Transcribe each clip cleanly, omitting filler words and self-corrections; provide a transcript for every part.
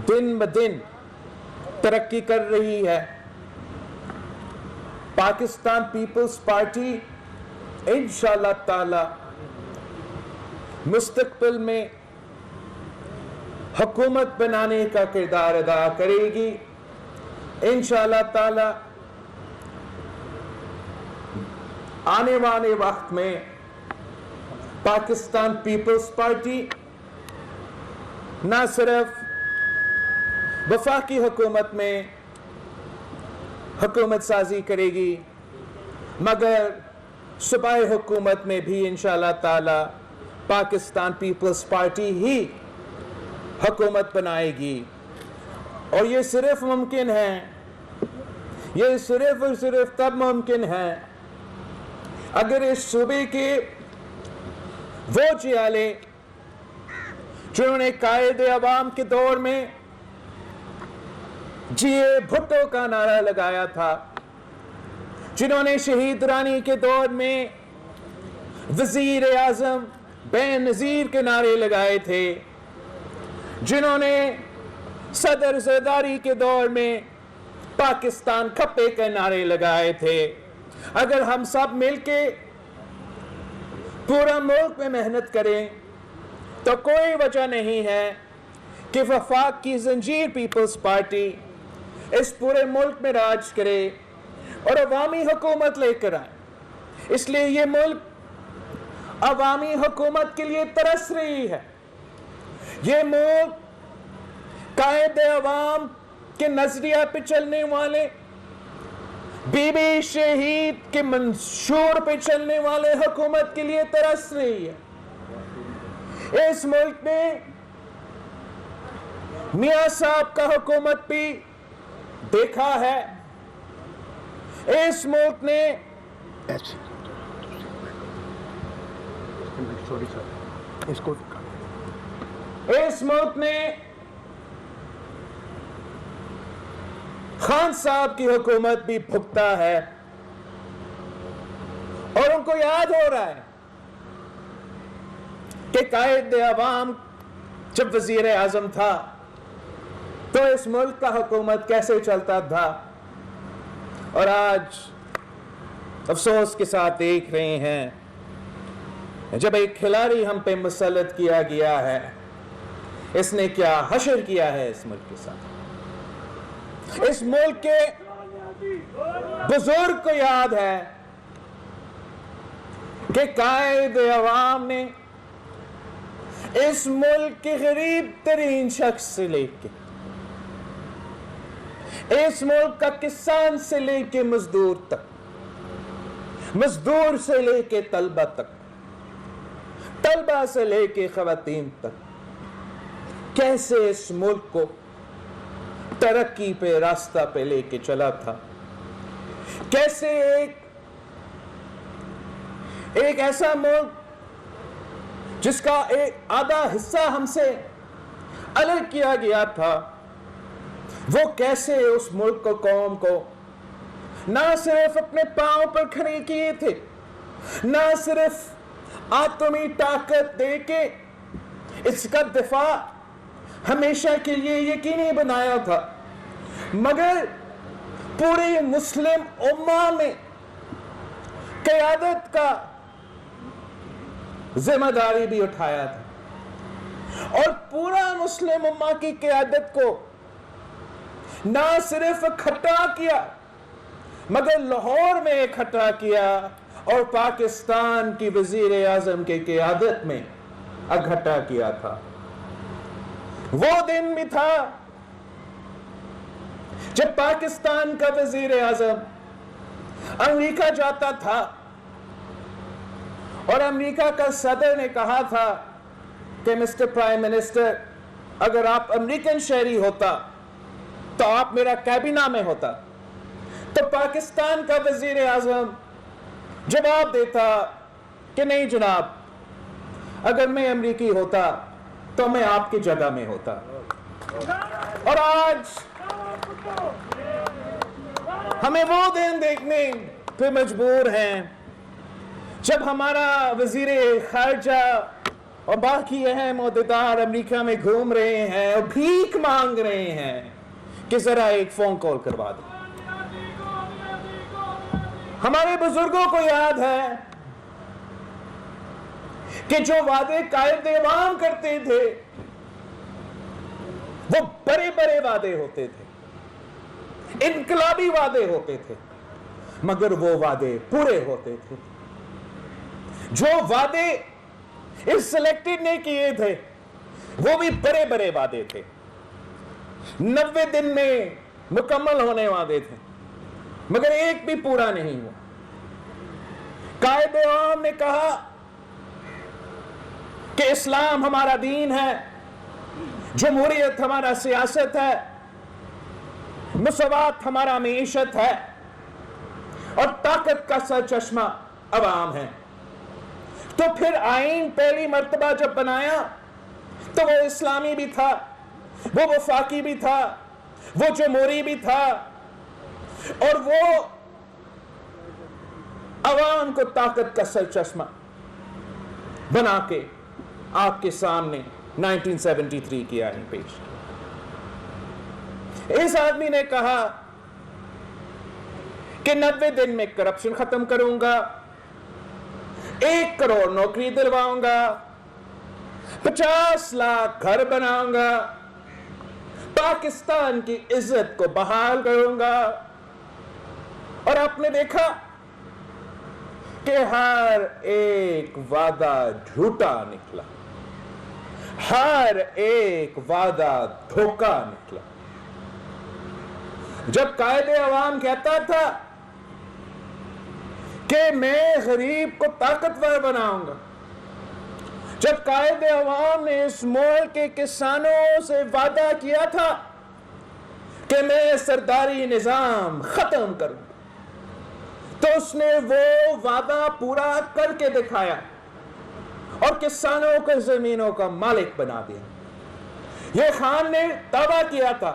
دن بدن ترقی کر رہی ہے. پاکستان پیپلز پارٹی انشاءاللہ تعالی مستقبل میں حکومت بنانے کا کردار ادا کرے گی. انشاءاللہ تعالی آنے والے وقت میں پاکستان پیپلز پارٹی نہ صرف وفاقی حکومت میں حکومت سازی کرے گی مگر صوبائی حکومت میں بھی انشاءاللہ تعالی پاکستان پیپلز پارٹی ہی حکومت بنائے گی. اور یہ صرف ممکن ہے، یہ صرف اور صرف تب ممکن ہے اگر اس صوبے کے وہ جیالے جنہوں نے قائد عوام کے دور میں جیے بھٹو کا نعرہ لگایا تھا، جنہوں نے شہید رانی کے دور میں وزیر اعظم بے نظیر کے نعرے لگائے تھے، جنہوں نے صدر زرداری کے دور میں پاکستان کھپے کے نعرے لگائے تھے، اگر ہم سب مل کے پورا ملک میں محنت کریں تو کوئی وجہ نہیں ہے کہ وفاق کی زنجیر پیپلز پارٹی اس پورے ملک میں راج کرے اور عوامی حکومت لے کر آئے. اس لیے یہ ملک عوامی حکومت کے لیے ترس رہی ہے. یہ ملک قائد عوام کے نظریہ پہ چلنے والے، بی بی شہید کے منشور پہ چلنے والے حکومت کے لیے ترس رہی ہے. اس ملک میں میاں صاحب کا حکومت بھی دیکھا ہے. اس ملک نے خان صاحب کی حکومت بھی بھگتا ہے اور ان کو یاد ہو رہا ہے کہ قائد عوام جب وزیر اعظم تھا تو اس ملک کا حکومت کیسے چلتا تھا. اور آج افسوس کے ساتھ دیکھ رہے ہیں جب ایک کھلاڑی ہم پہ مسلط کیا گیا ہے، اس نے کیا حشر کیا ہے اس ملک کے ساتھ. اس ملک کے بزرگ کو یاد ہے کہ قائد عوام نے اس ملک کے غریب ترین شخص سے لے کے، اس ملک کا کسان سے لے کے مزدور تک، مزدور سے لے کے طلبہ تک، طلبہ سے لے کے خواتین تک، کیسے اس ملک کو ترقی پہ راستہ پہ لے کے چلا تھا. کیسے ایک ایسا ملک جس کا ایک آدھا حصہ ہم سے الگ کیا گیا تھا، وہ کیسے اس ملک کو، قوم کو نہ صرف اپنے پاؤں پر کھڑے کیے تھے، نہ صرف آٹومی طاقت دے کے اس کا دفاع ہمیشہ کے لیے یقینی بنایا تھا، مگر پوری مسلم امہ میں قیادت کا ذمہ داری بھی اٹھایا تھا. اور پورا مسلم امہ کی قیادت کو نہ صرف اکٹھا کیا مگر لاہور میں اکٹھا کیا اور پاکستان کی وزیر اعظم کی قیادت میں اکٹھا کیا تھا. وہ دن بھی تھا جب پاکستان کا وزیر اعظم امریکہ جاتا تھا اور امریکہ کا صدر نے کہا تھا کہ مسٹر پرائم منسٹر، اگر آپ امریکن شہری ہوتا تو آپ میرا کابینہ میں ہوتا. تو پاکستان کا وزیر اعظم جواب دیتا کہ نہیں جناب، اگر میں امریکی ہوتا تو میں آپ کی جگہ میں ہوتا. اور آج ہمیں وہ دن دیکھنے پہ مجبور ہیں جب ہمارا وزیر خارجہ اور باقی اہم عہدیدار امریکہ میں گھوم رہے ہیں اور بھیک مانگ رہے ہیں کہ ذرا ایک فون کال کروا دیں. ہمارے بزرگوں کو یاد ہے کہ جو وعدے قائد عوام کرتے تھے وہ بڑے بڑے وعدے ہوتے تھے, انقلابی وعدے ہوتے تھے, مگر وہ وعدے پورے ہوتے تھے. جو وعدے اس سلیکٹڈ نے کیے تھے وہ بھی بڑے بڑے وعدے تھے, 90 دن میں مکمل ہونے وعدے تھے, مگر ایک بھی پورا نہیں ہوا. قائد عوام نے کہا کہ اسلام ہمارا دین ہے, جمہوریت ہمارا سیاست ہے, مساوات ہمارا معیشت ہے, اور طاقت کا سرچشمہ عوام ہے. تو پھر آئین پہلی مرتبہ جب بنایا تو وہ اسلامی بھی تھا, وہ وفاقی بھی تھا, وہ جمہوری بھی تھا, اور وہ عوام کو طاقت کا سرچشمہ بنا کے آپ کے سامنے 1973 کی آئین پیش. اس آدمی نے کہا کہ 90 دن میں کرپشن ختم کروں گا, 1 کروڑ نوکری دلواؤں گا, 50 لاکھ گھر بناؤں گا, پاکستان کی عزت کو بحال کروں گا. اور آپ نے دیکھا کہ ہر ایک وعدہ جھوٹا نکلا, ہر ایک وعدہ دھوکہ نکلا. جب قائد عوام کہتا تھا کہ میں غریب کو طاقتور بناؤں گا, جب قائد عوام نے اس ملک کے کسانوں سے وعدہ کیا تھا کہ میں سرداری نظام ختم کروں, تو اس نے وہ وعدہ پورا کر کے دکھایا اور کسانوں کو زمینوں کا مالک بنا دیا. یہ خان نے دعویٰ کیا تھا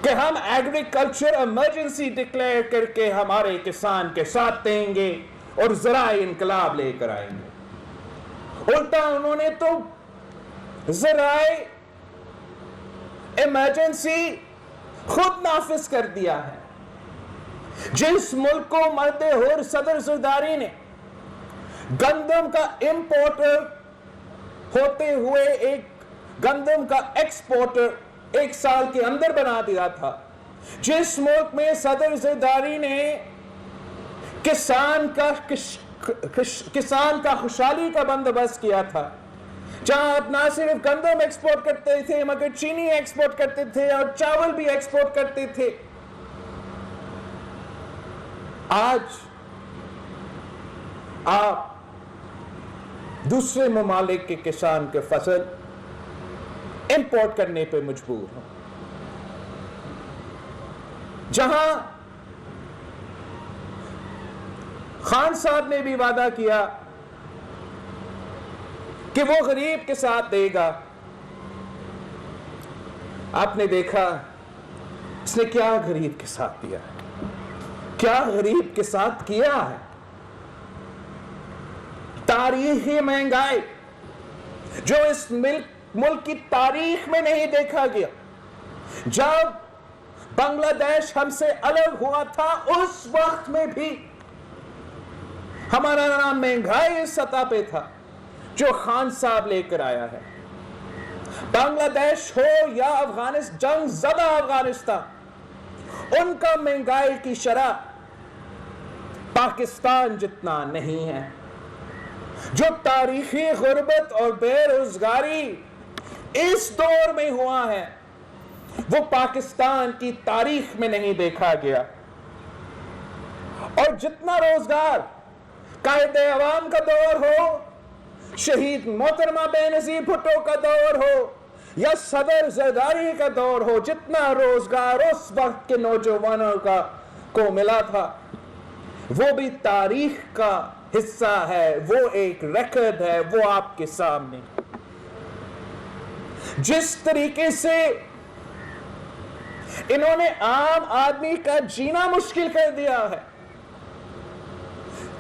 کہ ہم ایگریکلچر ایمرجنسی ڈکلیئر کر کے ہمارے کسان کے ساتھ دیں گے اور زرعی انقلاب لے کر آئیں گے. الٹا انہوں نے تو زرعی ایمرجنسی خود نافذ کر دیا ہے. جس ملک کو مرد حر صدر زرداری نے گندم کا امپورٹر ہوتے ہوئے ایک گندم کا ایکسپورٹر 1 سال کے اندر بنا دیا تھا, جس ملک میں صدر زرداری نے کسان کا خوشحالی کا بندوبست کیا تھا, جہاں آپ نہ صرف گندم ایکسپورٹ کرتے تھے مگر چینی ایکسپورٹ کرتے تھے اور چاول بھی ایکسپورٹ کرتے تھے. آج آپ دوسرے ممالک کے کسان کے فصل امپورٹ کرنے پہ مجبور ہوں, جہاں خان صاحب نے بھی وعدہ کیا کہ وہ غریب کے ساتھ دے گا. آپ نے دیکھا اس نے کیا غریب کے ساتھ دیا ہے, کیا غریب کے ساتھ کیا ہے. تاریخی مہنگائی جو اس ملک کی تاریخ میں نہیں دیکھا گیا. جب بنگلہ دیش ہم سے الگ ہوا تھا اس وقت میں بھی ہمارا نام مہنگائی اس سطح پہ تھا جو خان صاحب لے کر آیا ہے. بنگلہ دیش ہو یا جنگ زدہ افغانستان, ان کا مہنگائی کی شرح پاکستان جتنا نہیں ہے. جو تاریخی غربت اور بے روزگاری اس دور میں ہوا ہے وہ پاکستان کی تاریخ میں نہیں دیکھا گیا. اور جتنا روزگار قائد عوام کا دور ہو, شہید محترمہ بینظیر بھٹو کا دور ہو یا صدر زرداری کا دور ہو, جتنا روزگار اس وقت کے نوجوانوں کو ملا تھا وہ بھی تاریخ کا حصہ ہے, وہ ایک ریکارڈ ہے, وہ آپ کے سامنے. جس طریقے سے انہوں نے عام آدمی کا جینا مشکل کر دیا ہے,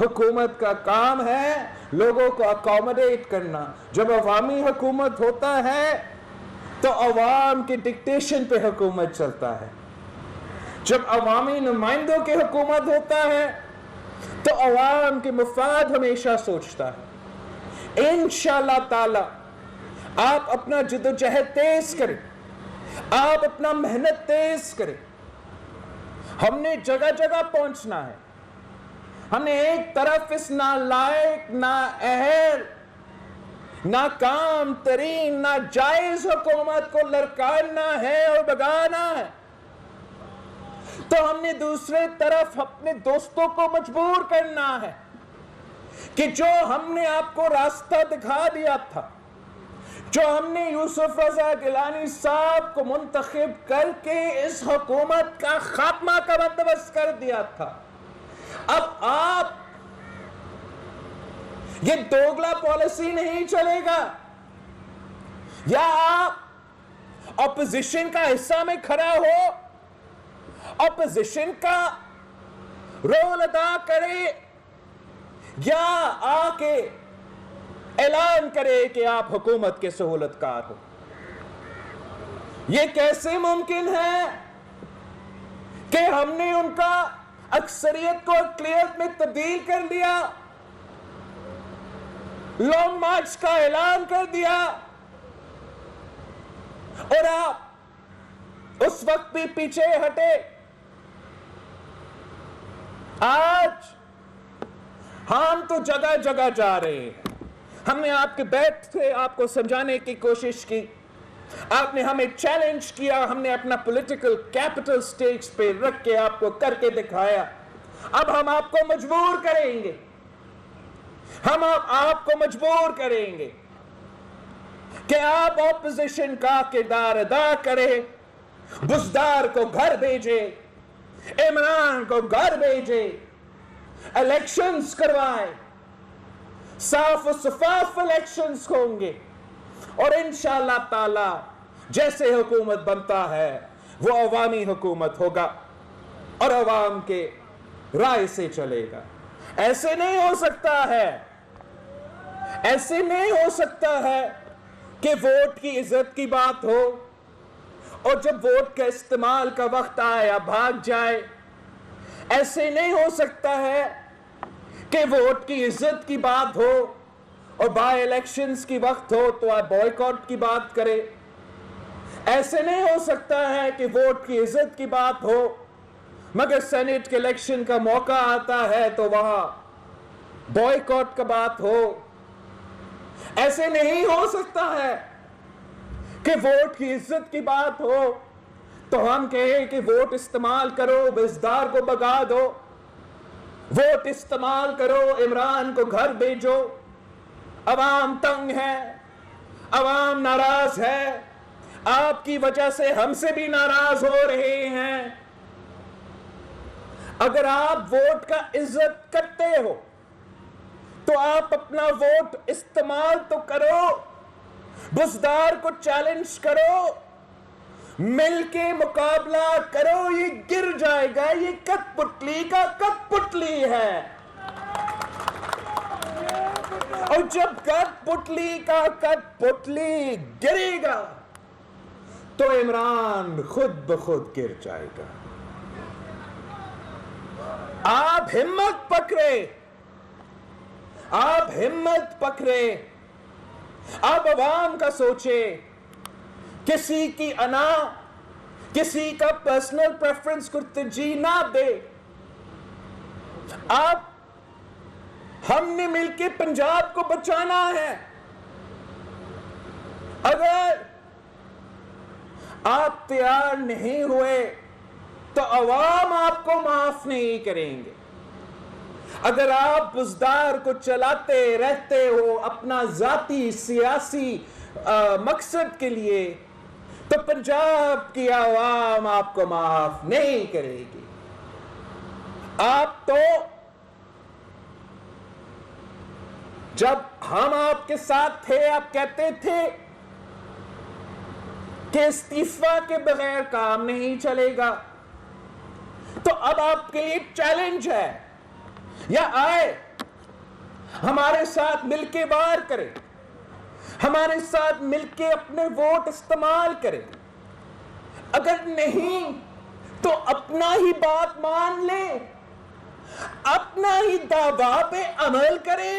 حکومت کا کام ہے لوگوں کو اکوموڈیٹ کرنا. جب عوامی حکومت ہوتا ہے تو عوام کی ڈکٹیشن پہ حکومت چلتا ہے. جب عوامی نمائندوں کی حکومت ہوتا ہے تو عوام کے مفاد ہمیشہ سوچتا ہے. انشاءاللہ تعالی آپ اپنا جدوجہد تیز کریں, آپ اپنا محنت تیز کریں. ہم نے جگہ جگہ پہنچنا ہے. ہم نے ایک طرف اس نالائق, نااہل, ناکام ترین, ناجائز حکومت کو لڑکانا ہے اور بھگانا ہے, تو ہم نے دوسرے طرف اپنے دوستوں کو مجبور کرنا ہے کہ جو ہم نے آپ کو راستہ دکھا دیا تھا, جو ہم نے یوسف رضا گیلانی صاحب کو منتخب کر کے اس حکومت کا خاتمہ کا بندوبست کر دیا تھا, اب آپ یہ دوگلا پالیسی نہیں چلے گا. یا آپ اپوزیشن کا حصہ میں کھڑا ہو, اپوزیشن کا رول ادا کرے, یا آ کے اعلان کرے کہ آپ حکومت کے سہولت کار ہو. یہ کیسے ممکن ہے کہ ہم نے ان کا اکثریت کو اقلیت میں تبدیل کر دیا, لانگ مارچ کا اعلان کر دیا, اور آپ اس وقت بھی پیچھے ہٹے. آج ہم تو جگہ جگہ جا رہے ہیں. ہم نے آپ کے بیٹھ سے آپ کو سمجھانے کی کوشش کی, آپ نے ہمیں چیلنج کیا, ہم نے اپنا پولیٹیکل کیپٹل سٹیکس پہ رکھ کے آپ کو کر کے دکھایا. اب ہم آپ کو مجبور کریں گے, ہم آپ کو مجبور کریں گے کہ آپ اپوزیشن کا کردار ادا کریں, بزدار کو گھر بھیجے, عمران کو گھر بھیجے, الیکشنز کروائیں, صاف و شفاف الیکشنز ہوں گے, اور انشاءاللہ تعالی جیسے حکومت بنتا ہے وہ عوامی حکومت ہوگا اور عوام کے رائے سے چلے گا. ایسے نہیں ہو سکتا ہے, ایسے نہیں ہو سکتا ہے کہ ووٹ کی عزت کی بات ہو اور جب ووٹ کا استعمال کا وقت آئے آپ بھاگ جائے. ایسے نہیں ہو سکتا ہے کہ ووٹ کی عزت کی بات ہو اور بائی الیکشنز کی وقت ہو تو آپ بائیکاٹ کی بات کرے. ایسے نہیں ہو سکتا ہے کہ ووٹ کی عزت کی بات ہو مگر سینٹ کے الیکشن کا موقع آتا ہے تو وہاں بائیکاٹ کا بات ہو. ایسے نہیں ہو سکتا ہے کہ ووٹ کی عزت کی بات ہو تو ہم کہیں کہ ووٹ استعمال کرو, بزدار کو بھگا دو, ووٹ استعمال کرو, عمران کو گھر بھیجو. عوام تنگ ہے, عوام ناراض ہے, آپ کی وجہ سے ہم سے بھی ناراض ہو رہے ہیں. اگر آپ ووٹ کا عزت کرتے ہو تو آپ اپنا ووٹ استعمال تو کرو, بزدار کو چیلنج کرو, مل کے مقابلہ کرو. یہ گر جائے گا, یہ کٹ پتلی کا کٹ پتلی ہے, اور جب کٹ پتلی کا کٹ پتلی گرے گا تو عمران خود بخود گر جائے گا. آپ ہمت پکڑے, آپ ہمت پکڑے, آپ عوام کا سوچے, کسی کی انا, کسی کا پرسنل پریفرنس کو ترجیح نہ دے. آپ ہم نے مل کے پنجاب کو بچانا ہے. اگر آپ تیار نہیں ہوئے تو عوام آپ کو معاف نہیں کریں گے. اگر آپ بزدار کو چلاتے رہتے ہو اپنا ذاتی سیاسی مقصد کے لیے تو پنجاب کی عوام آپ کو معاف نہیں کرے گی. آپ تو جب ہم آپ کے ساتھ تھے آپ کہتے تھے کہ استعفا کے بغیر کام نہیں چلے گا, تو اب آپ کے لیے چیلنج ہے یا آئے ہمارے ساتھ مل کے بار کرے, ہمارے ساتھ مل کے اپنے ووٹ استعمال کرے. اگر نہیں تو اپنا ہی بات مان لے, اپنا ہی دعویٰ پہ عمل کرے.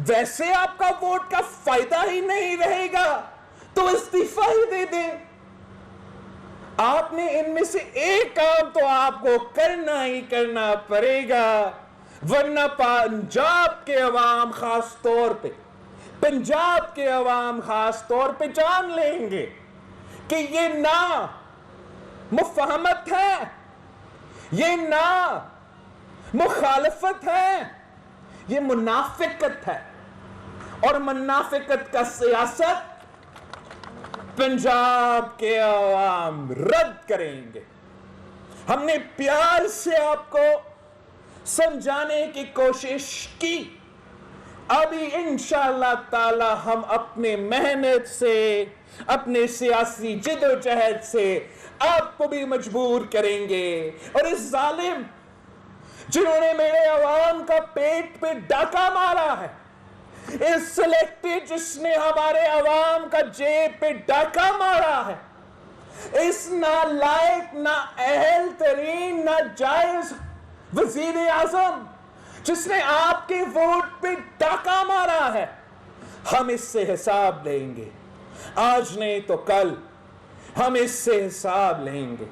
ویسے آپ کا ووٹ کا فائدہ ہی نہیں رہے گا تو استعفیٰ ہی دے دیں. آپ نے ان میں سے ایک کام تو آپ کو کرنا ہی کرنا پڑے گا, ورنہ پنجاب کے عوام خاص طور پہ جان لیں گے کہ یہ نہ مفاہمت ہے, یہ نہ مخالفت ہے, یہ منافقت ہے. اور منافقت کا سیاست پنجاب کے عوام رد کریں گے. ہم نے پیار سے آپ کو سمجھانے کی کوشش کی. ابھی انشاءاللہ تعالی ہم اپنے محنت سے, اپنے سیاسی جدوجہد سے آپ کو بھی مجبور کریں گے. اور اس ظالم جنہوں نے میرے عوام کا پیٹ پہ ڈاکہ مارا ہے, اس سلیکٹڈ جس نے ہمارے عوام کا جیب پہ ڈاکہ مارا ہے, اس نالائق, نا اہل ترین, نا جائز وزیر اعظم جس نے آپ کے ووٹ پہ ڈاکہ مارا ہے, ہم اس سے حساب لیں گے. آج نہیں تو کل ہم اس سے حساب لیں گے.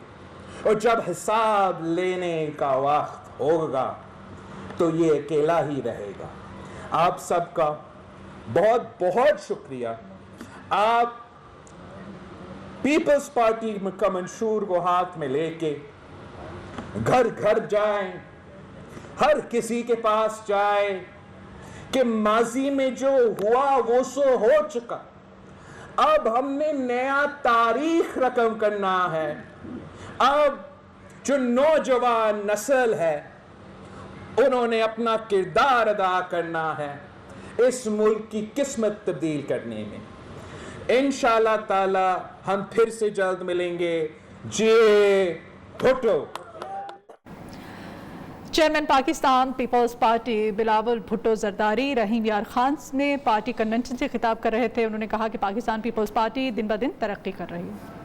اور جب حساب لینے کا وقت ہوگا تو یہ اکیلا ہی رہے گا. آپ سب کا بہت بہت شکریہ. آپ پیپلز پارٹی کا منشور کو ہاتھ میں لے کے گھر گھر جائیں, ہر کسی کے پاس جائیں کہ ماضی میں جو ہوا وہ سو ہو چکا, اب ہم نے نیا تاریخ رقم کرنا ہے. اب جو نوجوان نسل ہے انہوں نے اپنا کردار ادا کرنا ہے اس ملک کی قسمت تبدیل کرنے میں. انشاءاللہ تعالی ہم پھر سے جلد ملیں گے. جے Bhutto. Chairman Pakistan Peoples Party Bilawal Bhutto Zardari Rahim Yar Khan نے پارٹی کنونشن سے خطاب کر رہے تھے. انہوں نے کہا کہ پاکستان پیپلز پارٹی دن بہ دن ترقی کر رہی ہے.